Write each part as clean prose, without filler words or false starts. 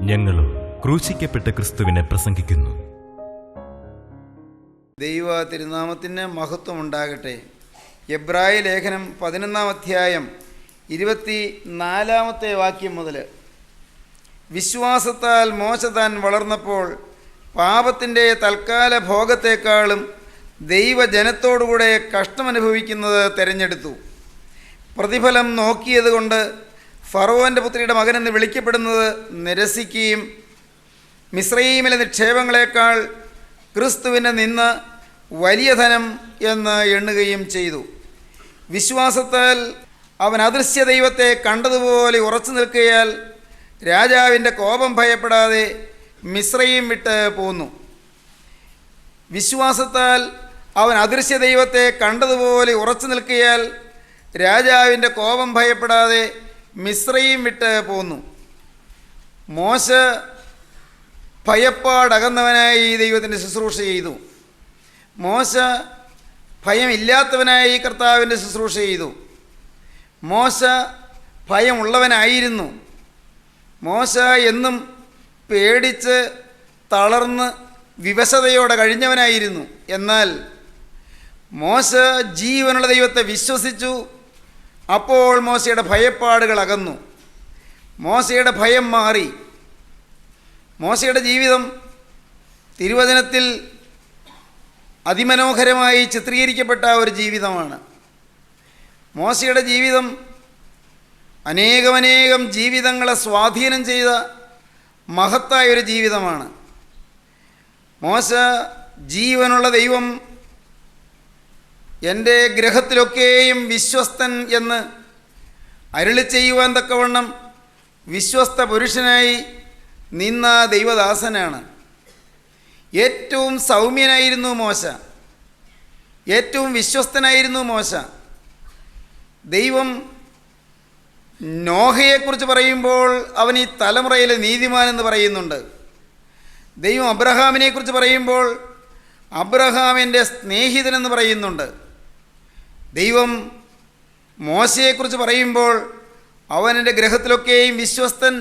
ഞങ്ങളും ക്രൂശിക്കപ്പെട്ട ക്രിസ്തുവിനെ പ്രസംഗിക്കുന്നു. ദൈവ തിരുനാമത്തിന് മഹത്വം ഉണ്ടാകട്ടെ. എബ്രായ ലേഖനം 11-ാം അധ്യായം 24-ാമത്തെ വാക്യം മുതൽ, വിശ്വാസത്താൽ മോശ താൻ വളർന്നപ്പോൾ പാപത്തിൻ്റെ തൽക്കാല ഭോഗത്തെക്കാളും ദൈവജനത്തോടുകൂടെ കഷ്ടമനുഭവിക്കുന്നത് തിരഞ്ഞെടുത്തു. പ്രതിഫലം നോക്കിയതുകൊണ്ട് ഫറവോൻ്റെ പുത്രിയുടെ മകനെന്ന് വിളിക്കപ്പെടുന്നത് നിരസിക്കുകയും മിസ്രയീമിലെ നിക്ഷേപങ്ങളെക്കാൾ ക്രിസ്തുവിനെ നിന്ന് വലിയ ധനം എന്ന് എണ്ണുകയും ചെയ്തു. വിശ്വാസത്താൽ അവൻ അദൃശ്യ ദൈവത്തെ കണ്ടതുപോലെ ഉറച്ചു നിൽക്കുകയാൽ രാജാവിൻ്റെ കോപം ഭയപ്പെടാതെ മിസ്രയീം വിട്ട് പോന്നു. വിശ്വാസത്താൽ അവൻ അദൃശ്യ ദൈവത്തെ കണ്ടതുപോലെ ഉറച്ചു നിൽക്കുകയാൽ രാജാവിൻ്റെ കോപം ഭയപ്പെടാതെ മിസ്രയീം വിട്ട് പോന്നു. മോശ ഭയപ്പാടകന്നവനായി ദൈവത്തിൻ്റെ ശുശ്രൂഷ ചെയ്തു. മോശ ഭയമില്ലാത്തവനായി കർത്താവിൻ്റെ ശുശ്രൂഷ ചെയ്തു. മോശ ഭയമുള്ളവനായിരുന്നു. മോശ എന്നും പേടിച്ച് തളർന്ന് വിവശതയോടെ കഴിഞ്ഞവനായിരുന്നു. എന്നാൽ മോശ ജീവനുള്ള ദൈവത്തെ വിശ്വസിച്ചു. അപ്പോൾ മോശയുടെ ഭയപ്പാടുകൾ അകന്നു. മോശയുടെ ഭയം മാറി. മോശയുടെ ജീവിതം തിരുവചനത്തിൽ അതിമനോഹരമായി ചിത്രീകരിക്കപ്പെട്ട ഒരു ജീവിതമാണ്. മോശയുടെ ജീവിതം അനേകമനേകം ജീവിതങ്ങളെ സ്വാധീനം ചെയ്ത മഹത്തായ ഒരു ജീവിതമാണ്. മോശ ജീവനുള്ള ദൈവം എൻ്റെ ഗ്രഹത്തിലൊക്കെയും വിശ്വസ്തൻ എന്ന് അരുളി ചെയ്യുവാൻ തക്കവണ്ണം വിശ്വസ്ത പുരുഷനായി നിന്ന ദൈവദാസനാണ്. ഏറ്റവും സൗമ്യനായിരുന്നു മോശ. ഏറ്റവും വിശ്വസ്തനായിരുന്നു മോശ. ദൈവം നോഹയെക്കുറിച്ച് പറയുമ്പോൾ അവൻ ഈ തലമുറയിലെ നീതിമാൻ എന്ന് പറയുന്നുണ്ട്. ദൈവം അബ്രഹാമിനെക്കുറിച്ച് പറയുമ്പോൾ അബ്രഹാമിൻ്റെ സ്നേഹിതനെന്ന് പറയുന്നുണ്ട്. ദൈവം മോശയെക്കുറിച്ച് പറയുമ്പോൾ അവൻ്റെ ഗ്രഹത്തിലൊക്കെയും വിശ്വസ്തൻ,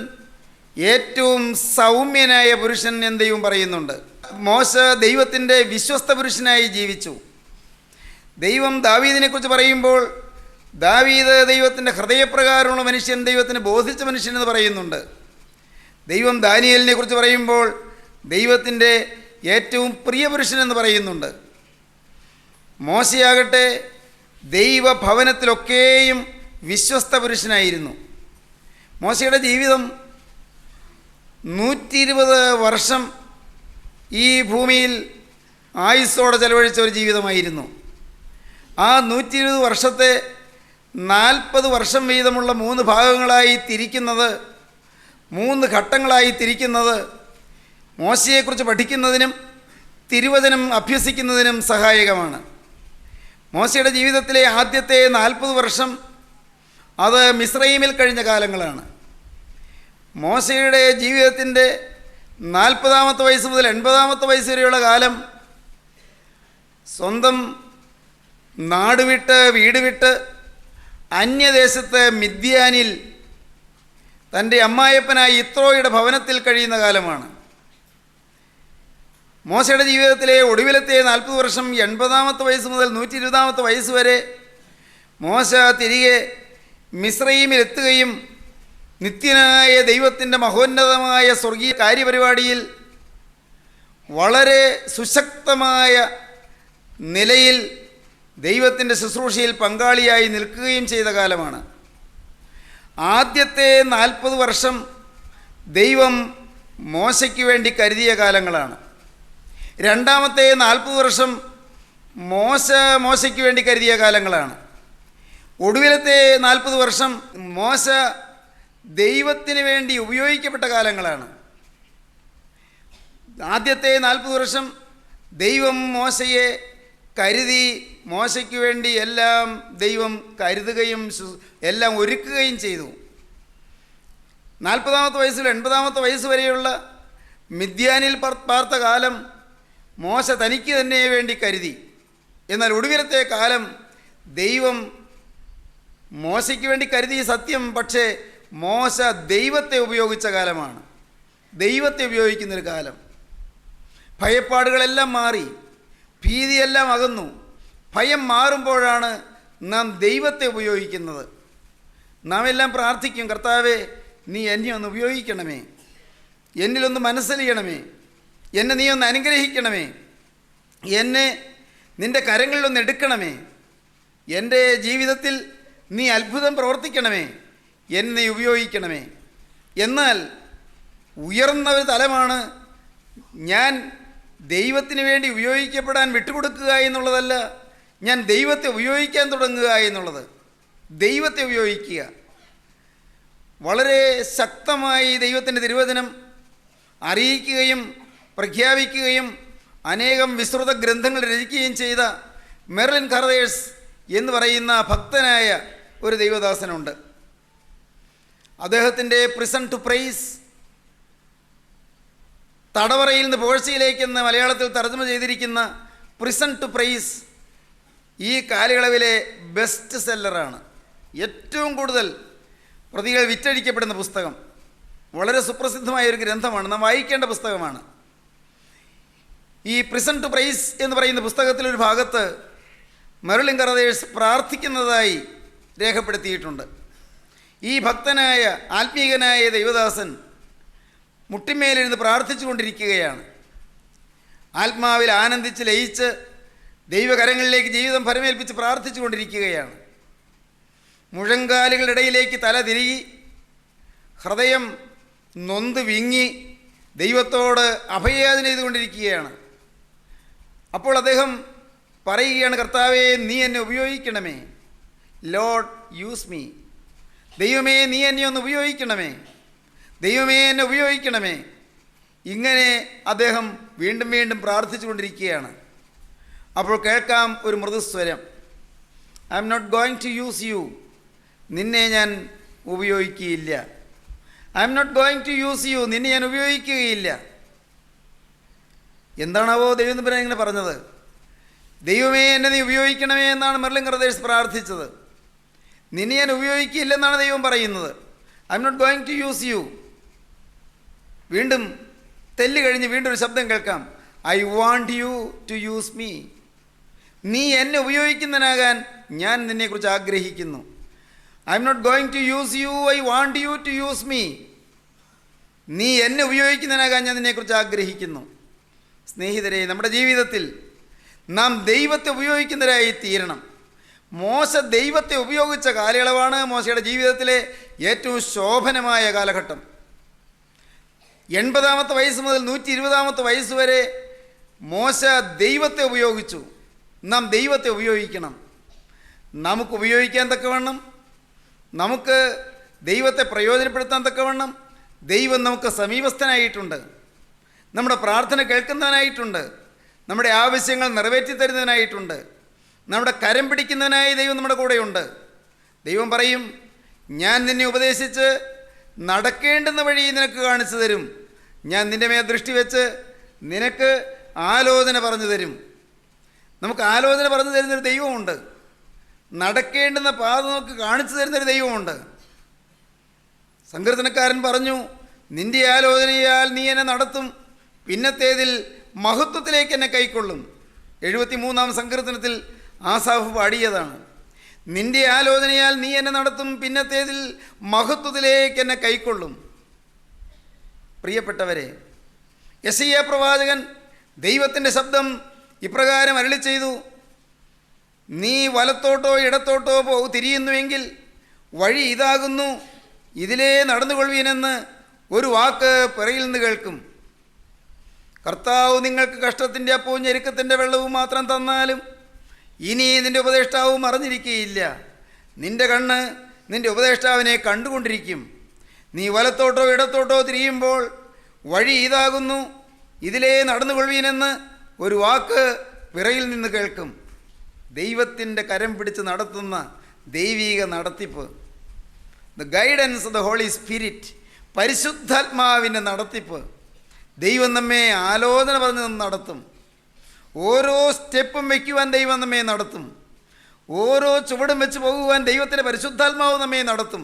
ഏറ്റവും സൗമ്യനായ പുരുഷൻ എന്ന് ദൈവം പറയുന്നുണ്ട്. മോശ ദൈവത്തിൻ്റെ വിശ്വസ്ത പുരുഷനായി ജീവിച്ചു. ദൈവം ദാവീദിനെക്കുറിച്ച് പറയുമ്പോൾ ദാവീദ് ദൈവത്തിൻ്റെ ഹൃദയപ്രകാരമുള്ള മനുഷ്യൻ, ദൈവത്തിന് ബോധിച്ച മനുഷ്യൻ എന്ന് പറയുന്നുണ്ട്. ദൈവം ദാനിയേലിനെ കുറിച്ച് പറയുമ്പോൾ ദൈവത്തിൻ്റെ ഏറ്റവും പ്രിയപുരുഷൻ എന്ന് പറയുന്നുണ്ട്. മോശയാകട്ടെ ദൈവഭവനത്തിലൊക്കെയും വിശ്വസ്ത പുരുഷനായിരുന്നു. മോശയുടെ ജീവിതം 120 വർഷം ഈ ഭൂമിയിൽ ആയുസ്സോടെ ചെലവഴിച്ച ഒരു ജീവിതമായിരുന്നു. ആ 120 വർഷത്തെ 40 വർഷം വീതമുള്ള 3 ഭാഗങ്ങളായി തിരിക്കുന്നത്, 3 ഘട്ടങ്ങളായി തിരിക്കുന്നത് മോശയെക്കുറിച്ച് പഠിക്കുന്നതിനും തിരുവചനം അഭ്യസിക്കുന്നതിനും സഹായകമാണ്. മോശയുടെ ജീവിതത്തിലെ ആദ്യത്തെ 40 വർഷം അത് മിസ്രയീമിൽ കഴിഞ്ഞ കാലങ്ങളാണ്. മോശയുടെ ജീവിതത്തിൻ്റെ 40-ാമത്തെ വയസ്സ് മുതൽ 80-ാമത്തെ വയസ്സ് വരെയുള്ള കാലം സ്വന്തം നാട് വിട്ട് വീട് വിട്ട് അന്യദേശത്ത് മിദ്യാനിൽ തൻ്റെ അമ്മായപ്പനായ യിത്രോയുടെ ഭവനത്തിൽ കഴിയുന്ന കാലമാണ്. മോശയുടെ ജീവിതത്തിലെ ഒടുവിലത്തെ 40 വർഷം 80-ാമത്തെ വയസ്സ് മുതൽ 120-ാമത്തെ വയസ്സ് വരെ മോശ തിരികെ മിസ്രയീമിൽ എത്തുകയും നിത്യനായ ദൈവത്തിൻ്റെ മഹോന്നതമായ സ്വർഗീയ കാര്യപരിപാടിയിൽ വളരെ സുശക്തമായ നിലയിൽ ദൈവത്തിൻ്റെ ശുശ്രൂഷയിൽ പങ്കാളിയായി നിൽക്കുകയും ചെയ്ത കാലമാണ്. ആദ്യത്തെ 40 വർഷം ദൈവം മോശയ്ക്ക് വേണ്ടി കരുതിയ കാലങ്ങളാണ്. രണ്ടാമത്തെ 40 വർഷം മോശയ്ക്ക് വേണ്ടി കരുതിയ കാലങ്ങളാണ്. ഒടുവിലത്തെ 40 വർഷം മോശ ദൈവത്തിന് വേണ്ടി ഉപയോഗിക്കപ്പെട്ട കാലങ്ങളാണ്. ആദ്യത്തെ 40 വർഷം ദൈവം മോശയെ കരുതി, മോശയ്ക്ക് വേണ്ടി എല്ലാം ദൈവം കരുതുകയും എല്ലാം ഒരുക്കുകയും ചെയ്തു. 40-ാമത്തെ വയസ്സിൽ 80-ാമത്തെ വയസ്സ് വരെയുള്ള മിദ്യാനിൽ പാർത്ത കാലം മോശ തനിക്ക് തന്നെ വേണ്ടി കരുതി. എന്നാൽ ഒടുവിലത്തെ കാലം ദൈവം മോശയ്ക്ക് വേണ്ടി കരുതിയ സത്യം, പക്ഷേ മോശ ദൈവത്തെ ഉപയോഗിച്ച കാലമാണ്. ദൈവത്തെ ഉപയോഗിക്കുന്നൊരു കാലം. ഭയപ്പാടുകളെല്ലാം മാറി, ഭീതിയെല്ലാം അകന്നു. ഭയം മാറുമ്പോഴാണ് നാം ദൈവത്തെ ഉപയോഗിക്കുന്നത്. നാം എല്ലാം പ്രാർത്ഥിക്കും, കർത്താവേ നീ എന്നെ ഒന്ന് ഉപയോഗിക്കണമേ, എന്നിലൊന്ന് മനസ്സലിയണമേ, എന്നെ നീ ഒന്ന് അനുഗ്രഹിക്കണമേ, എന്നെ നിൻ്റെ കരങ്ങളിലൊന്ന് എടുക്കണമേ, എൻ്റെ ജീവിതത്തിൽ നീ അത്ഭുതം പ്രവർത്തിക്കണമേ, എന്നെ നീ ഉപയോഗിക്കണമേ. എന്നാൽ ഉയർന്ന ഒരു തലമാണ് ഞാൻ ദൈവത്തിന് വേണ്ടി ഉപയോഗിക്കപ്പെടാൻ വിട്ടുകൊടുക്കുക എന്നുള്ളതല്ല, ഞാൻ ദൈവത്തെ ഉപയോഗിക്കാൻ തുടങ്ങുക എന്നുള്ളത്. ദൈവത്തെ ഉപയോഗിക്കുക. വളരെ ശക്തമായി ദൈവത്തിൻ്റെ തിരുവചനം അറിയിക്കുകയും പ്രഖ്യാപിക്കുകയും അനേകം വിസ്തൃത ഗ്രന്ഥങ്ങൾ രചിക്കുകയും ചെയ്ത മെർലിൻ കർദേഴ്സ് എന്ന് പറയുന്ന ഭക്തനായ ഒരു ദൈവദാസനുണ്ട്. അദ്ദേഹത്തിൻ്റെ പ്രിസൺ ടു പ്രൈസ്, തടവറയിൽ നിന്ന് പുകഴ്ചയിലേക്കെന്ന് മലയാളത്തിൽ തർജ്ജമ ചെയ്തിരിക്കുന്ന പ്രിസൺ ടു പ്രൈസ് ഈ കാലയളവിലെ ബെസ്റ്റ് സെല്ലറാണ്. ഏറ്റവും കൂടുതൽ പ്രതികൾ വിറ്റഴിക്കപ്പെടുന്ന പുസ്തകം. വളരെ സുപ്രസിദ്ധമായ ഒരു ഗ്രന്ഥമാണ്, നാം വായിക്കേണ്ട പുസ്തകമാണ്. ഈ പ്രിസൺ ടു പ്രൈസ് എന്ന് പറയുന്ന പുസ്തകത്തിലൊരു ഭാഗത്ത് മെർലിൻ കർദേഴ്സ് പ്രാർത്ഥിക്കുന്നതായി രേഖപ്പെടുത്തിയിട്ടുണ്ട്. ഈ ഭക്തനായ ആത്മീകനായ ദൈവദാസൻ മുട്ടിന്മേലിരുന്ന് പ്രാർത്ഥിച്ചു കൊണ്ടിരിക്കുകയാണ്. ആത്മാവിൽ ആനന്ദിച്ച് ലയിച്ച് ദൈവകരങ്ങളിലേക്ക് ജീവിതം ഫലമേൽപ്പിച്ച് പ്രാർത്ഥിച്ചു കൊണ്ടിരിക്കുകയാണ്. മുഴങ്കാലുകളുടെ ഇടയിലേക്ക് തല തിരികി, ഹൃദയം നൊന്ത് വിങ്ങി ദൈവത്തോട് അഭയയാചന ചെയ്തുകൊണ്ടിരിക്കുകയാണ്. അപ്പോൾ അദ്ദേഹം പറയുകയാണ്, കർത്താവേ നീ എന്നെ ഉപയോഗിക്കണമേ, ലോർഡ് യൂസ് മീ. ദൈവമേ നീ എന്നെ ഒന്ന് ഉപയോഗിക്കണമേ, ദൈവമേ എന്നെ ഉപയോഗിക്കണമേ. ഇങ്ങനെ അദ്ദേഹം വീണ്ടും വീണ്ടും പ്രാർത്ഥിച്ചു കൊണ്ടിരിക്കുകയാണ്. അപ്പോൾ കേൾക്കാം ഒരു മൃദുസ്വരം, I M not going to use you. നിന്നെ ഞാൻ ഉപയോഗിക്കുകയില്ല. I M not going to use you. നിന്നെ ഞാൻ ഉപയോഗിക്കുകയില്ല. എന്താണാവോ ദൈവം തമ്പുരാൻ ഇങ്ങനെ പറഞ്ഞത്? ദൈവമേ എന്നെ നീ ഉപയോഗിക്കണമേ എന്നാണ് മെർലിൻ കർദേഴ്സ് പ്രാർത്ഥിച്ചത്. നിന്നെ ഞാൻ ഉപയോഗിക്കില്ലെന്നാണ് ദൈവം പറയുന്നത്. I M not going to use you. വീണ്ടും തെല്ല് കഴിഞ്ഞ് വീണ്ടും ഒരു ശബ്ദം കേൾക്കാം, I want you to use me. നീ എന്നെ ഉപയോഗിക്കുന്നതിനാകാൻ ഞാൻ നിന്നെക്കുറിച്ച് ആഗ്രഹിക്കുന്നു. I M not going to use you, I want you to use me. നീ എന്നെ ഉപയോഗിക്കുന്നതിനാകാൻ ഞാൻ നിന്നെക്കുറിച്ച് ആഗ്രഹിക്കുന്നു. സ്നേഹിതരെ, നമ്മുടെ ജീവിതത്തിൽ നാം ദൈവത്തെ ഉപയോഗിക്കുന്നവരായി തീരണം. മോശ ദൈവത്തെ ഉപയോഗിച്ച കാലയളവാണ് മോശയുടെ ജീവിതത്തിലെ ഏറ്റവും ശോഭനമായ കാലഘട്ടം. 80-ാമത്തെ വയസ്സ് മുതൽ 120-ാമത്തെ വയസ്സ് വരെ മോശ ദൈവത്തെ ഉപയോഗിച്ചു. നാം ദൈവത്തെ ഉപയോഗിക്കണം. നമുക്ക് ഉപയോഗിക്കാൻ തക്കവണ്ണം, നമുക്ക് ദൈവത്തെ പ്രയോജനപ്പെടുത്താൻ തക്കവണ്ണം ദൈവം നമുക്ക് സമീപസ്ഥനായിട്ടുണ്ട്. നമ്മുടെ പ്രാർത്ഥന കേൾക്കുന്നവനായിട്ടുണ്ട്. നമ്മുടെ ആവശ്യങ്ങൾ നിറവേറ്റി തരുന്നതിനായിട്ടുണ്ട്. നമ്മുടെ കരം പിടിക്കുന്നതിനായി ദൈവം നമ്മുടെ കൂടെയുണ്ട്. ദൈവം പറയും, ഞാൻ നിന്നെ ഉപദേശിച്ച് നടക്കേണ്ടുന്ന വഴി നിനക്ക് കാണിച്ചു തരും. ഞാൻ നിൻ്റെ മേൽ ദൃഷ്ടി വെച്ച് നിനക്ക് ആലോചന പറഞ്ഞു തരും. നമുക്ക് ആലോചന പറഞ്ഞു തരുന്നൊരു ദൈവമുണ്ട്. നടക്കേണ്ടുന്ന പാത നമുക്ക് കാണിച്ചു തരുന്നൊരു ദൈവമുണ്ട്. സങ്കീർത്തനക്കാരൻ പറഞ്ഞു, നിൻ്റെ ആലോചനയാൽ നീ എന്നെ നടത്തും, പിന്നത്തേതിൽ മഹത്വത്തിലേക്ക് എന്നെ കൈക്കൊള്ളും. 73-ാം സങ്കീർത്തനത്തിൽ ആസാഫ് പാടിയതാണ്. നിൻ്റെ ആലോചനയാൽ നീ എന്നെ നടത്തും, പിന്നത്തേതിൽ മഹത്വത്തിലേക്ക് എന്നെ കൈക്കൊള്ളും. പ്രിയപ്പെട്ടവരെ, യെശയ്യാ പ്രവാചകൻ ദൈവത്തിൻ്റെ ശബ്ദം ഇപ്രകാരം അരുളി ചെയ്തു, നീ വലത്തോട്ടോ ഇടത്തോട്ടോ തിരിയുന്നുവെങ്കിൽ വഴി ഇതാകുന്നു, ഇതിലേ നടന്നുകൊള്ളുവീനെന്ന് ഒരു വാക്ക് പിറയിൽ നിന്ന് കേൾക്കും. കർത്താവ് നിങ്ങൾക്ക് കഷ്ടത്തിൻ്റെ അപ്പവും ഞെരുക്കത്തിൻ്റെ വെള്ളവും മാത്രം തന്നാലും ഇനി നിൻ്റെ ഉപദേഷ്ടാവും മറഞ്ഞിരിക്കുകയില്ല. നിൻ്റെ കണ്ണ് നിൻ്റെ ഉപദേഷ്ടാവിനെ കണ്ടുകൊണ്ടിരിക്കും. നീ വലത്തോട്ടോ ഇടത്തോട്ടോ തിരിയുമ്പോൾ വഴി ഇതാകുന്നു, ഇതിലേ നടന്നുകൊള്ളുവീനെന്ന് ഒരു വാക്ക് പിറയിൽ നിന്ന് കേൾക്കും. ദൈവത്തിൻ്റെ കരം പിടിച്ച് നടത്തുന്ന ദൈവീക നടത്തിപ്പ്, the guidance of the holy spirit, പരിശുദ്ധാത്മാവിൻ്റെ നടത്തിപ്പ്. ദൈവം നമ്മെ ആലോചന പറഞ്ഞ് നടത്തും. ഓരോ സ്റ്റെപ്പും വയ്ക്കുവാൻ ദൈവം നമ്മെ നടത്തും. ഓരോ ചുവടും വെച്ച് പോകുവാൻ ദൈവത്തിൻ്റെ പരിശുദ്ധാത്മാവ് നമ്മെ നടത്തും.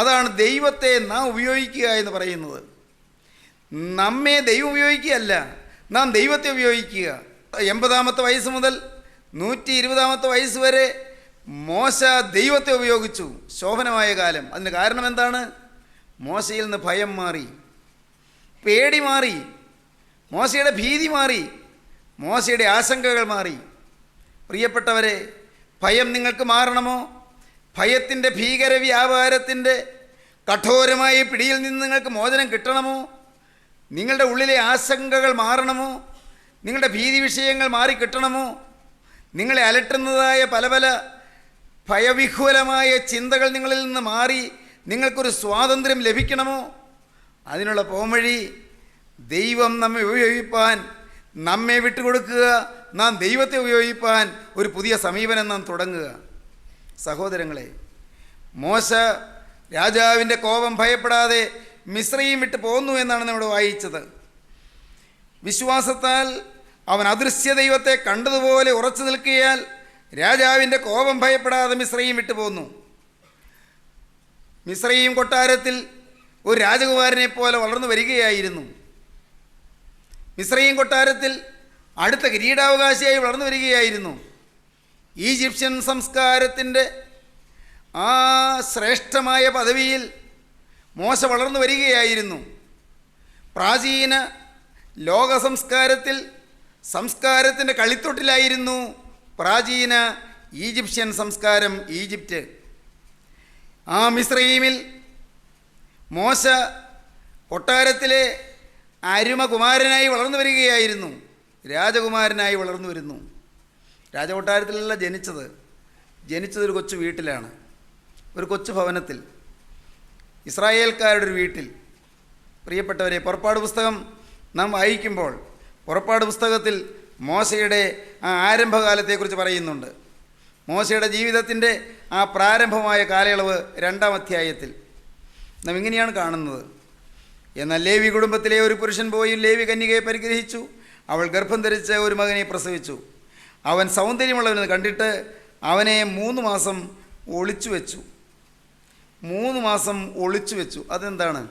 അതാണ് ദൈവത്തെ നാം ഉപയോഗിക്കുക എന്ന് പറയുന്നത്. നമ്മെ ദൈവം ഉപയോഗിക്കുകയല്ല, നാം ദൈവത്തെ ഉപയോഗിക്കുക. 80-ാമത്തെ വയസ്സ് മുതൽ 120-ാമത്തെ വയസ്സ് വരെ മോശ ദൈവത്തെ ഉപയോഗിച്ചു. ശോഭനമായ കാലം. അതിന് കാരണം എന്താണ്? മോശയിൽ നിന്ന് ഭയം മാറി, പേടി മാറി, മോശയുടെ ഭീതി മാറി, മോശയുടെ ആശങ്കകൾ മാറി. പ്രിയപ്പെട്ടവരെ, ഭയം നിങ്ങൾക്ക് മാറണമോ? ഭയത്തിൻ്റെ ഭീകര വ്യാപാരത്തിൻ്റെ കഠോരമായ പിടിയിൽ നിന്ന് നിങ്ങൾക്ക് മോചനം കിട്ടണമോ? നിങ്ങളുടെ ഉള്ളിലെ ആശങ്കകൾ മാറണമോ? നിങ്ങളുടെ ഭീതി വിഷയങ്ങൾ മാറിക്കിട്ടണമോ? നിങ്ങളെ അലട്ടുന്നതായ പല പല ഭയവിഹ്വലമായ ചിന്തകൾ നിങ്ങളിൽ നിന്ന് മാറി നിങ്ങൾക്കൊരു സ്വാതന്ത്ര്യം ലഭിക്കണമോ? അതിനുള്ള പോംവഴി ദൈവം നമ്മെ ഉപയോഗിപ്പാൻ, നമ്മെ വിട്ടുകൊടുക്കുക, നാം ദൈവത്തെ ഉപയോഗിപ്പാൻ ഒരു പുതിയ സമീപനം നാം തുടങ്ങുക. സഹോദരങ്ങളെ, മോശ രാജാവിൻ്റെ കോപം ഭയപ്പെടാതെ മിസ്രയീം വിട്ട് പോന്നു എന്നാണ് നമ്മൾ വായിച്ചത്. വിശ്വാസത്താൽ അവൻ അദൃശ്യ ദൈവത്തെ കണ്ടതുപോലെ ഉറച്ചു നിൽക്കിയാൽ രാജാവിൻ്റെ കോപം ഭയപ്പെടാതെ മിസ്രയീം വിട്ടു പോന്നു. മിസ്രയീം കൊട്ടാരത്തിൽ ഒരു രാജകുമാരനെ പോലെ വളർന്നു വരികയായിരുന്നു. മിസ്രയീം കൊട്ടാരത്തിൽ അടുത്ത കിരീടാവകാശിയായി വളർന്നു വരികയായിരുന്നു. ഈജിപ്ഷ്യൻ സംസ്കാരത്തിൻ്റെ ആ ശ്രേഷ്ഠമായ പദവിയിൽ മോശ വളർന്നു വരികയായിരുന്നു. പ്രാചീന ലോക സംസ്കാരത്തിൻ്റെ കളിത്തൊട്ടിലായിരുന്നു പ്രാചീന ഈജിപ്ഷ്യൻ സംസ്കാരം, ഈജിപ്റ്റ്. ആ മിസ്രയീമിൽ മോശ കൊട്ടാരത്തിലെ അരുമകുമാരനായി വളർന്നു വരികയായിരുന്നു, രാജകുമാരനായി വളർന്നു വരുന്നു. രാജകൊട്ടാരത്തിലല്ല ജനിച്ചതൊരു കൊച്ചു വീട്ടിലാണ്, ഒരു കൊച്ചു ഭവനത്തിൽ, ഇസ്രായേൽക്കാരുടെ ഒരു വീട്ടിൽ. പ്രിയപ്പെട്ടവരെ, പുറപ്പാട് പുസ്തകം നാം വായിക്കുമ്പോൾ പുറപ്പാട് പുസ്തകത്തിൽ മോശയുടെ ആ ആരംഭകാലത്തെക്കുറിച്ച് പറയുന്നുണ്ട്. മോശയുടെ ജീവിതത്തിൻ്റെ ആ പ്രാരംഭമായ കാലയളവ് 2-ാം അധ്യായത്തിൽ നാം ഇങ്ങനെയാണ് കാണുന്നത്. എന്നാൽ ലേവി കുടുംബത്തിലെ ഒരു പുരുഷൻ പോയി ലേവി കന്യകയെ പരിഗ്രഹിച്ചു. അവൾ ഗർഭം ധരിച്ച ഒരു മകനെ പ്രസവിച്ചു. അവൻ സൗന്ദര്യമുള്ളവനെന്ന് കണ്ടിട്ട് അവനെ 3 മാസം ഒളിച്ചു വെച്ചു. 3 മാസം ഒളിച്ചു വെച്ചു. അതെന്താണ്?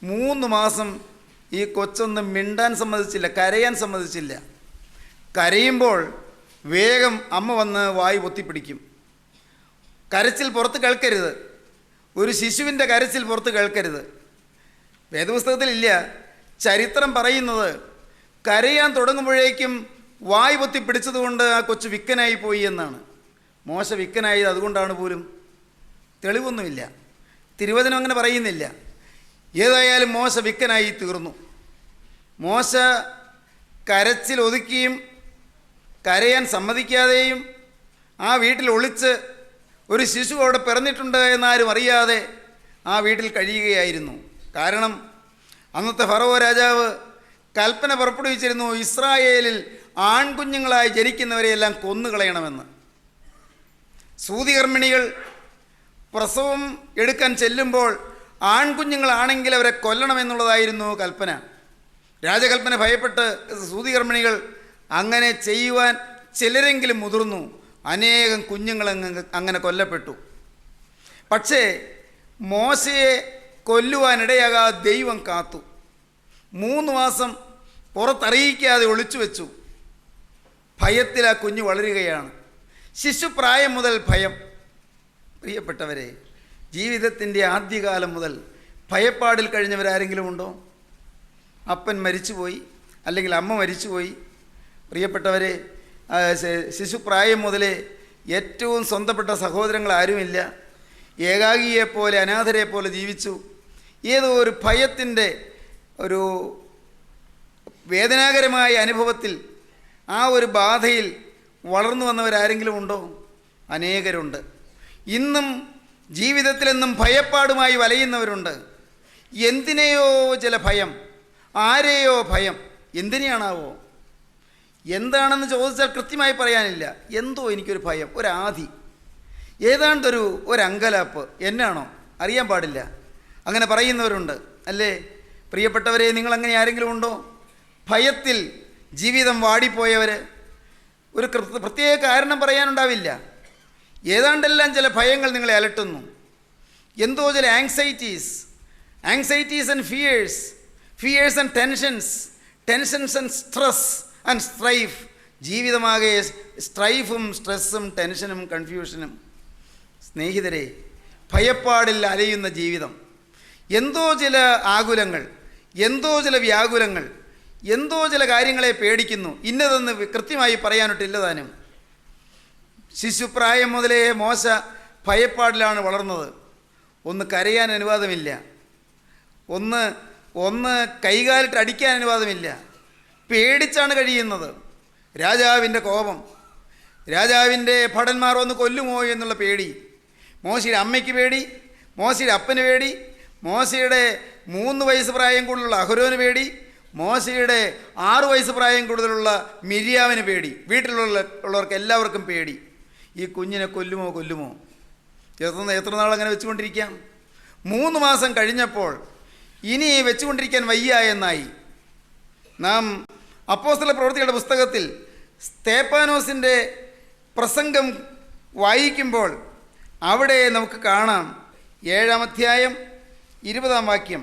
3 മാസം ഈ കൊച്ചൊന്നും മിണ്ടാൻ സമ്മതിച്ചില്ല, കരയാൻ സമ്മതിച്ചില്ല. കരയുമ്പോൾ വേഗം അമ്മ വന്ന് വായു പൊത്തിപ്പിടിക്കും. കരച്ചിൽ പുറത്ത് കേൾക്കരുത്, ഒരു ശിശുവിൻ്റെ കരച്ചിൽ പുറത്ത് കേൾക്കരുത്. വേദപുസ്തകത്തിലില്ല, ചരിത്രം പറയുന്നത് കരയാൻ തുടങ്ങുമ്പോഴേക്കും വായു പൊത്തിപ്പിടിച്ചതുകൊണ്ട് ആ കൊച്ചു വിക്കനായി പോയി എന്നാണ്. മോശ വിക്കനായത് അതുകൊണ്ടാണ് പോലും, തെളിവൊന്നുമില്ല, തിരുവചനം അങ്ങനെ പറയുന്നില്ല. ഏതായാലും മോശ വിക്കനായി തീർന്നു. മോശ കരച്ചിൽ ഒതുക്കിയും കരയാൻ സമ്മതിക്കാതെയും ആ വീട്ടിൽ ഒളിച്ച് ഒരു ശിശു അവിടെ പിറന്നിട്ടുണ്ട് എന്നാരും അറിയാതെ ആ വീട്ടിൽ കഴിയുകയായിരുന്നു. കാരണം അന്നത്തെ ഫറവോ രാജാവ് കൽപ്പന പുറപ്പെടുവിച്ചിരുന്നു, ഇസ്രായേലിൽ ആൺകുഞ്ഞുങ്ങളായി ജനിക്കുന്നവരെയെല്ലാം കൊന്നുകളയണമെന്ന്. സൂതികർമ്മിണികൾ പ്രസവം എടുക്കാൻ ചെല്ലുമ്പോൾ ആൺകുഞ്ഞുങ്ങളാണെങ്കിൽ അവരെ കൊല്ലണമെന്നുള്ളതായിരുന്നു കൽപ്പന. രാജകൽപ്പന ഭയപ്പെട്ട് സൂതികർമ്മിണികൾ അങ്ങനെ ചെയ്യുവാൻ ചിലരെങ്കിലും മുതിർന്നു. അനേകം കുഞ്ഞുങ്ങൾ അങ്ങനെ കൊല്ലപ്പെട്ടു. പക്ഷേ മോശയെ കൊല്ലുവാനിടയാകാതെ ദൈവം കാത്തു. 3 മാസം പുറത്തറിയിക്കാതെ ഒളിച്ചു വെച്ചു. ഭയത്തിൽ ആ കുഞ്ഞ് വളരുകയാണ്. ശിശുപ്രായം മുതൽ ഭയം. പ്രിയപ്പെട്ടവരെ, ജീവിതത്തിൻ്റെ ആദ്യകാലം മുതൽ ഭയപ്പാടിൽ കഴിഞ്ഞവരാരെങ്കിലും ഉണ്ടോ? അപ്പൻ മരിച്ചുപോയി, അല്ലെങ്കിൽ അമ്മ മരിച്ചുപോയി. പ്രിയപ്പെട്ടവരെ, ശിശുപ്രായം മുതലേ ഏറ്റവും സ്വന്തപ്പെട്ട സഹോദരങ്ങൾ ആരുമില്ല. ഏകാഗിയെപ്പോലെ, അനാഥരെ പോലെ ജീവിച്ചു. ഏതോ ഒരു ഭയത്തിൻ്റെ ഒരു വേദനാകരമായ അനുഭവത്തിൽ, ആ ഒരു ബാധയിൽ വളർന്നു വന്നവരാരെങ്കിലും ഉണ്ടോ? അനേകരുണ്ട്. ഇന്നും ജീവിതത്തിലെന്നും ഭയപ്പാടുമായി വലയുന്നവരുണ്ട്. എന്തിനെയോ ചില ഭയം, ആരെയോ ഭയം. എന്തിനെയാണാവോ? എന്താണെന്ന് ചോദിച്ചാൽ കൃത്യമായി പറയാനില്ല. എന്തോ എനിക്കൊരു ഭയം, ഒരാധി, ഏതാണ്ടൊരു അങ്കലാപ്പ്. എന്നാണോ അറിയാൻ പാടില്ല. അങ്ങനെ പറയുന്നവരുണ്ട് അല്ലേ? പ്രിയപ്പെട്ടവരെ, നിങ്ങളങ്ങനെ ആരെങ്കിലും ഉണ്ടോ? ഭയത്തിൽ ജീവിതം വാടിപ്പോയവർ. ഒരു പ്രത്യേക കാരണം പറയാനുണ്ടാവില്ല. ഏതാണ്ടെല്ലാം ചില ഭയങ്ങൾ നിങ്ങളെ അലട്ടുന്നു. എന്തോ ചില anxieties and fears fears and tensions and stress and strife. ജീവിതമാകെ സ്ട്രൈഫും സ്ട്രെസ്സും ടെൻഷനും കൺഫ്യൂഷനും. സ്നേഹിതരെ, ഭയപ്പാടിൽ അലയുന്ന ജീവിതം. എന്തോ ചില ആകുലങ്ങൾ, എന്തോ ചില വ്യാകുലങ്ങൾ, എന്തോ ചില കാര്യങ്ങളെ പേടിക്കുന്നു. ഇന്നതെന്ന് കൃത്യമായി പറയാനൊട്ടില്ല താനും. ശിശുപ്രായം മുതലേ മോശ ഭയപ്പാടിലാണ് വളർന്നത്. ഒന്ന് കരയാൻ അനുവാദമില്ല, ഒന്ന് കൈകാലിട്ട് അടിക്കാൻ അനുവാദമില്ല. പേടിച്ചാണ് കഴിയുന്നത്. രാജാവിൻ്റെ കോപം, രാജാവിൻ്റെ ഭടന്മാർ ഒന്ന് കൊല്ലുമോ എന്നുള്ള പേടി, മോശയുടെ അമ്മയ്ക്ക് പേടി, മോശയുടെ അപ്പന് പേടി, മോശയുടെ 3 വയസ്സ് പ്രായം കൂടുതലുള്ള അഹരോന് പേടി, മോശയുടെ 6 വയസ്സ് പ്രായം കൂടുതലുള്ള മിര്യാമിന് പേടി. വീട്ടിലുള്ളവർക്ക് എല്ലാവർക്കും പേടി. ഈ കുഞ്ഞിനെ കൊല്ലുമോ? എത്ര നാൾ അങ്ങനെ വെച്ചുകൊണ്ടിരിക്കാം? 3 മാസം കഴിഞ്ഞപ്പോൾ ഇനി വെച്ചുകൊണ്ടിരിക്കാൻ വയ്യ എന്നായി. നാം അപ്പോസ്തല പ്രവൃത്തികളുടെ പുസ്തകത്തിൽ സ്തേഫാനോസിൻ്റെ പ്രസംഗം വായിക്കുമ്പോൾ അവിടെ നമുക്ക് കാണാം 7-ാം അധ്യായം 20-ാം വാക്യം.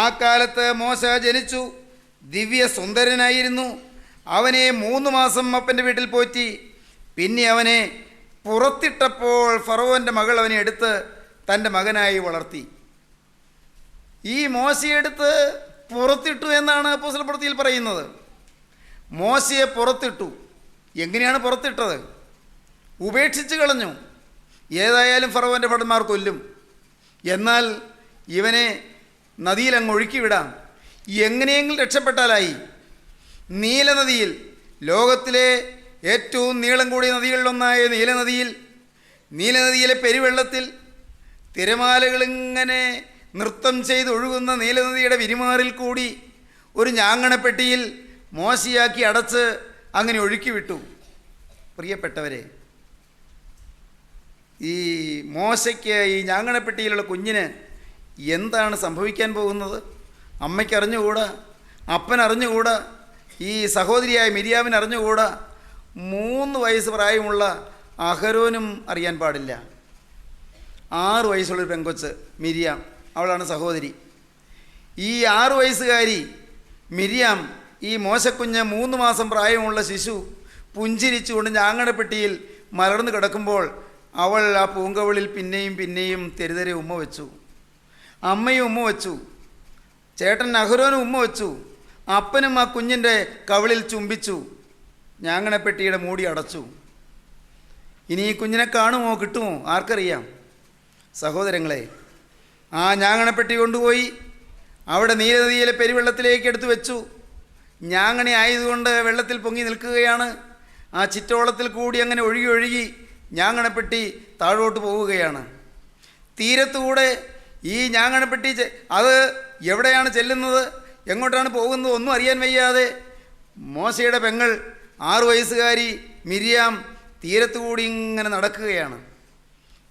ആ കാലത്ത് മോശ ജനിച്ചു, ദിവ്യ സുന്ദരനായിരുന്നു. അവനെ 3 മാസം അപ്പൻ്റെ വീട്ടിൽ പോറ്റി. പിന്നെ അവനെ പുറത്തിട്ടപ്പോൾ ഫറവോൻ്റെ മകൾ അവനെ എടുത്ത് തൻ്റെ മകനായി വളർത്തി. ഈ മോശയെടുത്ത് പുറത്തിട്ടു എന്നാണ് അപ്പോസ്തല പ്രവൃത്തിയിൽ പറയുന്നത്. മോശയെ പുറത്തിട്ടു. എങ്ങനെയാണ് പുറത്തിട്ടത്? ഉപേക്ഷിച്ച് കളഞ്ഞു. ഏതായാലും ഫറവോൻ്റെ ഭടന്മാർ കൊല്ലും, എന്നാൽ ഇവനെ നദിയിൽ അങ്ങ് ഒഴുക്കിവിടാം, എങ്ങനെയെങ്കിലും രക്ഷപ്പെട്ടാലായി. നീലനദിയിൽ, ലോകത്തിലെ ഏറ്റവും നീളം കൂടിയ നദികളിലൊന്നായ നീലനദിയിലെ പെരുവെള്ളത്തിൽ തിരമാലകളിങ്ങനെ നൃത്തം ചെയ്ത് ഒഴുകുന്ന നീലനദിയുടെ വിരിമാറിൽ കൂടി ഒരു ഞാങ്ങണപ്പെട്ടിയിൽ മോശയാക്കി അടച്ച് അങ്ങനെ ഒഴുക്കി വിട്ടു. പ്രിയപ്പെട്ടവരെ, ഈ മോശയ്ക്ക് ഈ ഞാങ്ങണപ്പെട്ടിയിലുള്ള കുഞ്ഞിന് എന്താണ് സംഭവിക്കാൻ പോകുന്നത്? അമ്മയ്ക്ക് അറിഞ്ഞുകൂടാ, അപ്പൻ അറിഞ്ഞുകൂടാ, ഈ സഹോദരിയായ മിര്യാമിന് അറിഞ്ഞുകൂടാ, 3 വയസ്സ് പ്രായമുള്ള അഹരോനും അറിയാൻ പാടില്ല. 6 വയസ്സുള്ളൊരു പെങ്കൊച്ച് മിര്യാം, അവളാണ് സഹോദരി. ഈ 6 വയസ്സുകാരി മിര്യാം, ഈ മോശക്കുഞ്ഞ് 3 മാസം പ്രായമുള്ള ശിശു പുഞ്ചിരിച്ചുകൊണ്ട് ഞാങ്ങണപ്പെട്ടിയിൽ മലർന്നു കിടക്കുമ്പോൾ അവൾ ആ പൂങ്കവളിൽ പിന്നെയും തെരുതെരെ ഉമ്മ വെച്ചു. അമ്മയും ഉമ്മ വെച്ചു, ചേട്ടൻ അഹരോനും ഉമ്മ വെച്ചു, അപ്പനും ആ കുഞ്ഞിൻ്റെ കവിളിൽ ചുംബിച്ചു. ഞാങ്ങണപ്പെട്ടിയുടെ മൂടി അടച്ചു. ഇനി ഈ കുഞ്ഞിനെ കാണുമോ, കിട്ടുമോ, ആർക്കറിയാം? സഹോദരങ്ങളെ, ആ ഞാങ്ങണപ്പെട്ടി കൊണ്ടുപോയി അവിടെ നീലനദിയിലെ പെരുവെള്ളത്തിലേക്ക് എടുത്തു വെച്ചു. ഞാങ്ങണി ആയതുകൊണ്ട് വെള്ളത്തിൽ പൊങ്ങി നിൽക്കുകയാണ്. ആ ചിറ്റോളത്തിൽ കൂടി അങ്ങനെ ഒഴുകി ഞാങ്ങണപ്പെട്ടി താഴോട്ട് പോവുകയാണ്. തീരത്തുകൂടെ ഈ ഞാങ്ങണപ്പെട്ടി അത് എവിടെയാണ് ചെല്ലുന്നത്, എങ്ങോട്ടാണ് പോകുന്നത് ഒന്നും അറിയാൻ വയ്യാതെ മോശയുടെ പെങ്ങൾ 6 വയസ്സുകാരി മിര്യാം തീരത്തുകൂടി ഇങ്ങനെ നടക്കുകയാണ്.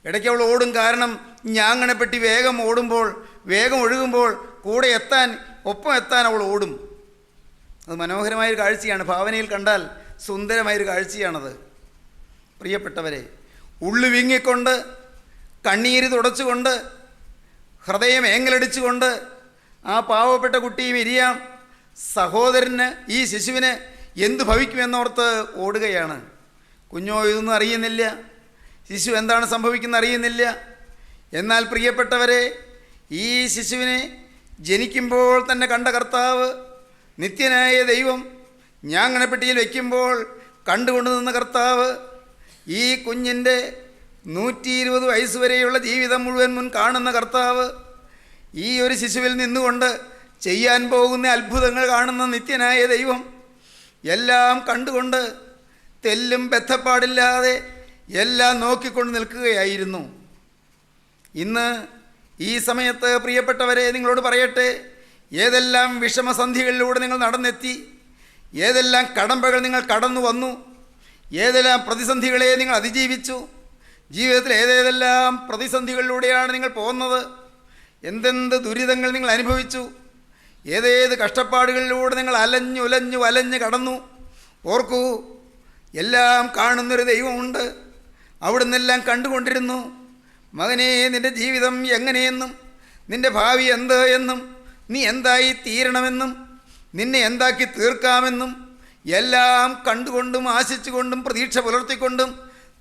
ഇടയ്ക്ക് അവൾ ഓടും. കാരണം ഞാങ്ങണപ്പെട്ടി വേഗം ഒഴുകുമ്പോൾ കൂടെ ഒപ്പം എത്താൻ അവൾ ഓടും. അത് മനോഹരമായൊരു കാഴ്ചയാണ്. ഭാവനയിൽ കണ്ടാൽ സുന്ദരമായൊരു കാഴ്ചയാണത്. പ്രിയപ്പെട്ടവരെ, ഉള്ളു വിങ്ങിക്കൊണ്ട്, കണ്ണീര് തുടച്ചുകൊണ്ട്, ഹൃദയം ഏങ്ങലടിച്ചുകൊണ്ട് ആ പാവപ്പെട്ട കുട്ടി മിര്യാം സഹോദരന്, ഈ ശിശുവിന് എന്തു ഭവിക്കുമെന്നോർത്ത് ഓടുകയാണ്. കുഞ്ഞോ ഇതൊന്നും അറിയുന്നില്ല, ശിശു എന്താണ് സംഭവിക്കുന്നത് അറിയുന്നില്ല. എന്നാൽ പ്രിയപ്പെട്ടവരെ, ഈ ശിശുവിനെ ജനിക്കുമ്പോൾ തന്നെ കണ്ട കർത്താവ്, നിത്യനായ ദൈവം, ഞാങ്ങണപ്പെട്ടിയിൽ വയ്ക്കുമ്പോൾ കണ്ടുകൊണ്ടു നിന്ന കർത്താവ്, ഈ കുഞ്ഞിൻ്റെ 120 വയസ്സ് വരെയുള്ള ജീവിതം മുഴുവൻ മുൻ കാണുന്ന കർത്താവ്, ഈ ഒരു ശിശുവിൽ നിന്നുകൊണ്ട് ചെയ്യാൻ പോകുന്ന അത്ഭുതങ്ങൾ കാണുന്ന നിത്യനായ ദൈവം, എല്ലാം കണ്ടുകൊണ്ട് തെല്ലും ബന്ധപ്പാടില്ലാതെ എല്ലാം നോക്കിക്കൊണ്ട് നിൽക്കുകയായിരുന്നു. ഇന്ന് ഈ സമയത്ത് പ്രിയപ്പെട്ടവരെ, നിങ്ങളോട് പറയട്ടെ, ഏതെല്ലാം വിഷമസന്ധികളിലൂടെ നിങ്ങൾ നടന്നെത്തി, ഏതെല്ലാം കടമ്പകൾ നിങ്ങൾ കടന്നു വന്നു, ഏതെല്ലാം പ്രതിസന്ധികളെ നിങ്ങൾ അതിജീവിച്ചു, ജീവിതത്തിൽ ഏതേതെല്ലാം പ്രതിസന്ധികളിലൂടെയാണ് നിങ്ങൾ പോകുന്നത്, എന്തെന്ത് ദുരിതങ്ങൾ നിങ്ങൾ അനുഭവിച്ചു, ഏതേത് കഷ്ടപ്പാടുകളിലൂടെ നിങ്ങൾ വലഞ്ഞു കടന്നു. ഓർക്കൂ, എല്ലാം കാണുന്നൊരു ദൈവമുണ്ട്. അവിടുന്നെല്ലാം കണ്ടുകൊണ്ടിരുന്നു. മകനെ, നിൻ്റെ ജീവിതം എങ്ങനെയെന്നും നിൻ്റെ ഭാവി എന്ത് എന്നും നീ എന്തായി തീരണമെന്നും നിന്നെ എന്താക്കി തീർക്കാമെന്നും എല്ലാം കണ്ടുകൊണ്ടും ആശിച്ചുകൊണ്ടും പ്രതീക്ഷ പുലർത്തിക്കൊണ്ടും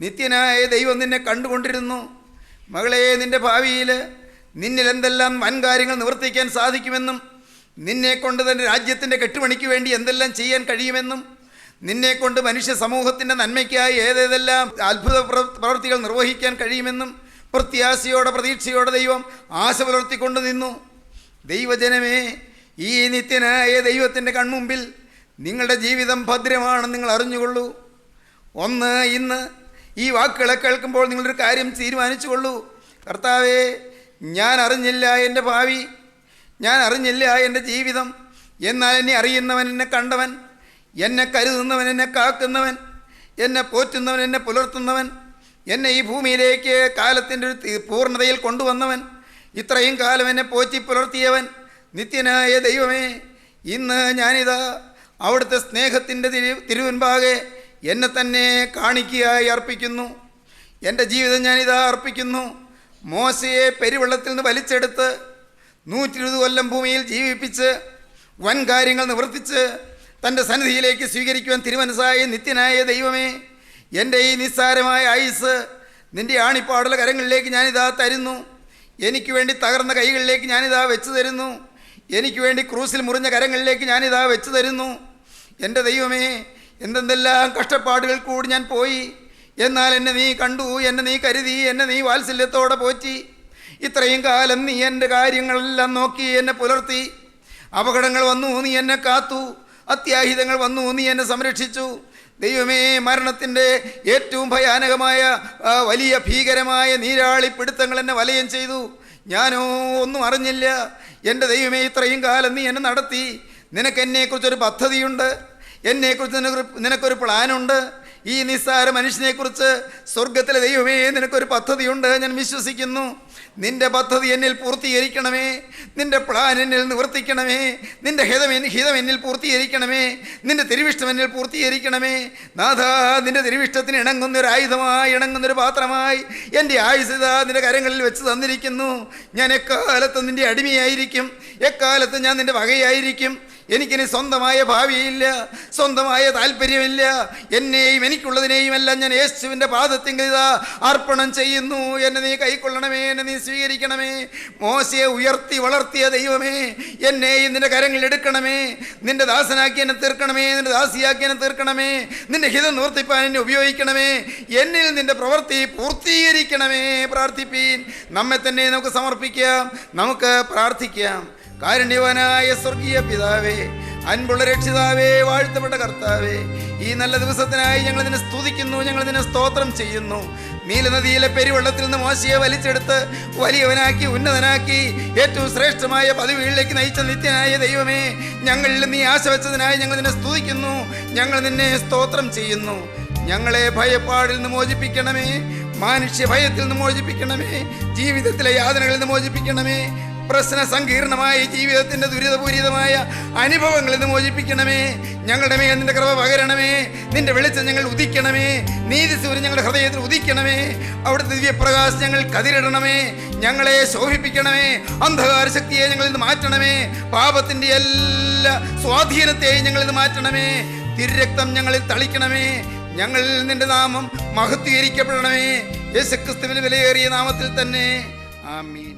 നിത്യനായ ദൈവം നിന്നെ കണ്ടുകൊണ്ടിരുന്നു. മകളെ, നിൻ്റെ ഭാവിയിൽ നിന്നിൽ എന്തെല്ലാം വൻകാര്യങ്ങൾ നിവർത്തിക്കാൻ സാധിക്കുമെന്നും നിന്നെക്കൊണ്ട് തന്നെ രാജ്യത്തിൻ്റെ കെട്ടുപണിക്ക് വേണ്ടി എന്തെല്ലാം ചെയ്യാൻ കഴിയുമെന്നും നിന്നെക്കൊണ്ട് മനുഷ്യ സമൂഹത്തിൻ്റെ നന്മയ്ക്കായി ഏതേതെല്ലാം അത്ഭുത പ്രവൃത്തികൾ നിർവഹിക്കാൻ കഴിയുമെന്നും പ്രത്യാശയോടെ പ്രതീക്ഷയോടെ ദൈവം ആശ പുലർത്തിക്കൊണ്ട് നിന്നു. ദൈവജനമേ, ഈ നിത്യനായ ദൈവത്തിൻ്റെ കൺമുമ്പിൽ നിങ്ങളുടെ ജീവിതം ഭദ്രമാണെന്ന് നിങ്ങൾ അറിഞ്ഞുകൊള്ളൂ. ഇന്ന് ഈ വാക്കുകളെ കേൾക്കുമ്പോൾ നിങ്ങളൊരു കാര്യം തീരുമാനിച്ചുകൊള്ളൂ. കർത്താവേ, ഞാൻ അറിഞ്ഞില്ല എൻ്റെ ഭാവി, ഞാൻ അറിഞ്ഞില്ല എൻ്റെ ജീവിതം. എന്നാൽ എന്നെ അറിയുന്നവൻ, എന്നെ കണ്ടവൻ, എന്നെ കരുതുന്നവൻ, എന്നെ കാക്കുന്നവൻ, എന്നെ പോറ്റുന്നവൻ, എന്നെ പുലർത്തുന്നവൻ, എന്നെ ഈ ഭൂമിയിലേക്ക് കാലത്തിൻ്റെ ഒരു പൂർണ്ണതയിൽ കൊണ്ടുവന്നവൻ, ഇത്രയും കാലം എന്നെ പോറ്റി പുലർത്തിയവൻ, നിത്യനായ ദൈവമേ, ഇന്ന് ഞാനിതാ അവിടുത്തെ സ്നേഹത്തിൻ്റെ തിരുവൻപാകെ എന്നെ തന്നെ കാണിക്കയായി അർപ്പിക്കുന്നു. എൻ്റെ ജീവിതം ഞാനിതാ അർപ്പിക്കുന്നു. മോശയെ പെരുവെള്ളത്തിൽ നിന്ന് വലിച്ചെടുത്ത് 120 കൊല്ലം ഭൂമിയിൽ ജീവിപ്പിച്ച് വൻ കാര്യങ്ങൾ നിവർത്തിച്ച് തൻ്റെ സന്നിധിയിലേക്ക് സ്വീകരിക്കുവാൻ തിരുമനസ്സായ നിത്യനായ ദൈവമേ, എൻ്റെ ഈ നിസ്സാരമായ ആയുസ് നിൻ്റെ ആണിപ്പാടുള്ള കരങ്ങളിലേക്ക് ഞാനിതാ തരുന്നു. എനിക്ക് വേണ്ടി തകർന്ന കൈകളിലേക്ക് ഞാനിതാ വെച്ചു തരുന്നു. എനിക്ക് വേണ്ടി ക്രൂസിൽ മുറിഞ്ഞ കരങ്ങളിലേക്ക് ഞാനിതാ വെച്ചു തരുന്നു. എൻ്റെ ദൈവമേ, എന്തെല്ലാം കഷ്ടപ്പാടുകൾ കൂടി ഞാൻ പോയി. എന്നാൽ എന്നെ നീ കണ്ടു, എന്നെ നീ കരുതി, എന്നെ നീ വാത്സല്യത്തോടെ പോറ്റി. ഇത്രയും കാലം നീ എൻ്റെ കാര്യങ്ങളെല്ലാം നോക്കി എന്നെ പുലർത്തി. അപകടങ്ങൾ വന്നു, നീ എന്നെ കാത്തു. അത്യാഹിതങ്ങൾ വന്നു, നീ എന്നെ സംരക്ഷിച്ചു. ദൈവമേ, മരണത്തിൻ്റെ ഏറ്റവും ഭയാനകമായ വലിയ ഭീകരമായ നീരാളിപ്പിടുത്തങ്ങൾ എന്നെ വലയം ചെയ്തു. ഞാനോ ഒന്നും അറിഞ്ഞില്ല. എൻ്റെ ദൈവമേ, ഇത്രയും കാലം നീ എന്നെ നടത്തി. നിനക്ക് എന്നെക്കുറിച്ചൊരു പദ്ധതിയുണ്ട്, എന്നെക്കുറിച്ച് നിനക്കൊരു പ്ലാനുണ്ട്. ഈ നിസ്സാര മനുഷ്യനെക്കുറിച്ച് സ്വർഗത്തിലെ ദൈവമേ, നിനക്കൊരു പദ്ധതിയുണ്ട്. ഞാൻ വിശ്വസിക്കുന്നു. നിൻ്റെ പദ്ധതി എന്നിൽ പൂർത്തീകരിക്കണമേ. നിൻ്റെ പ്ലാൻ എന്നിൽ നിവർത്തിക്കണമേ. നിൻ്റെ ഹിതം എന്നിൽ പൂർത്തീകരിക്കണമേ. നിൻ്റെ തിരുവിഷ്ടം എന്നിൽ പൂർത്തീകരിക്കണമേ. നാഥാ, നിൻ്റെ തിരുവിഷ്ടത്തിന് ഇണങ്ങുന്നൊരു ആയുധമായി, ഇണങ്ങുന്നൊരു പാത്രമായി എൻ്റെ ആയുസിത നിൻ്റെ കരങ്ങളിൽ വെച്ച് തന്നിരിക്കുന്നു. ഞാൻ എക്കാലത്തും നിൻ്റെ അടിമയായിരിക്കും. എക്കാലത്തും ഞാൻ നിൻ്റെ വകയായിരിക്കും. എനിക്കിനി സ്വന്തമായ ഭാവിയില്ല, സ്വന്തമായ താല്പര്യമില്ല. എന്നെയും എനിക്കുള്ളതിനെയും എല്ലാം ഞാൻ യേശുവിൻ്റെ പാദത്തിങ്കൽ ഇതാ അർപ്പണം ചെയ്യുന്നു. എന്നെ നീ കൈക്കൊള്ളണമേ, എന്നെ നീ സ്വീകരിക്കണമേ. മോശയെ ഉയർത്തി വളർത്തിയ ദൈവമേ, എന്നെയും നിൻ്റെ കരങ്ങളിൽ എടുക്കണമേ. നിൻ്റെ ദാസനാക്കി എന്നെ തീർക്കണമേ, നിൻ്റെ ദാസിയാക്കി എന്നെ തീർക്കണമേ. നിൻ്റെ ഹിതം നിവർത്തിപ്പാൻ എന്നെ ഉപയോഗിക്കണമേ. എന്നിൽ നിൻ്റെ പ്രവൃത്തി പൂർത്തീകരിക്കണമേ. പ്രാർത്ഥിപ്പീൻ. നമ്മെ തന്നെ നമുക്ക് സമർപ്പിക്കാം, നമുക്ക് പ്രാർത്ഥിക്കാം. കാരുണ്യവാനായ സ്വർഗീയ പിതാവേ, അൻപുള്ള രക്ഷിതാവേ, വാഴ്ത്തപ്പെട്ട കർത്താവേ, ഈ നല്ല ദിവസത്തിനായി ഞങ്ങൾ നിന്നെ സ്തുതിക്കുന്നു, ഞങ്ങൾ നിന്നെ സ്തോത്രം ചെയ്യുന്നു. നീലനദിയിലെ പെരുവെള്ളത്തിൽ നിന്ന് മോശയെ വലിച്ചെടുത്ത് വലിയവനാക്കി, ഉന്നതനാക്കി, ഏറ്റവും ശ്രേഷ്ഠമായ പദവികളിലേക്ക് നയിച്ച നിത്യനായ ദൈവമേ, ഞങ്ങളിൽ നീ ആശ വെച്ചതിനായി ഞങ്ങൾ നിന്നെ സ്തുതിക്കുന്നു, ഞങ്ങൾ നിന്നെ സ്തോത്രം ചെയ്യുന്നു. ഞങ്ങളെ ഭയപ്പാടിൽ നിന്ന് മോചിപ്പിക്കണമേ, മാനുഷ്യ ഭയത്തിൽ നിന്ന് മോചിപ്പിക്കണമേ, ജീവിതത്തിലെ യാതനകളിൽ നിന്ന് മോചിപ്പിക്കണമേ, പ്രശ്ന സങ്കീർണമായ ജീവിതത്തിൻ്റെ ദുരിതപൂരിതമായ അനുഭവങ്ങളിൽ നിന്ന് മോചിപ്പിക്കണമേ. ഞങ്ങളുടെ മേൽ നിന്റെ കൃപ പകരണമേ. നിന്റെ വെളിച്ചം ഞങ്ങൾ ഉദിക്കണമേ. നീതിസൂര്യൻ ഞങ്ങളുടെ ഹൃദയത്തിൽ ഉദിക്കണമേ. അവിടുത്തെ ദിവ്യപ്രകാശം ഞങ്ങൾ കതിരിടണമേ. ഞങ്ങളെ ശോഭിപ്പിക്കണമേ. അന്ധകാര ശക്തിയെ ഞങ്ങളിൽ നിന്ന് മാറ്റണമേ. പാപത്തിൻ്റെ എല്ലാ സ്വാധീനത്തെയും ഞങ്ങളിൽ നിന്ന് മാറ്റണമേ. തിരുരക്തം ഞങ്ങളിൽ തളിക്കണമേ. ഞങ്ങളിൽ നിന്റെ നാമം മഹത്വീകരിക്കപ്പെടണമേ. യേശുക്രിസ്തുവിന്റെ വിലയേറിയ നാമത്തിൽ തന്നെ. ആമീൻ.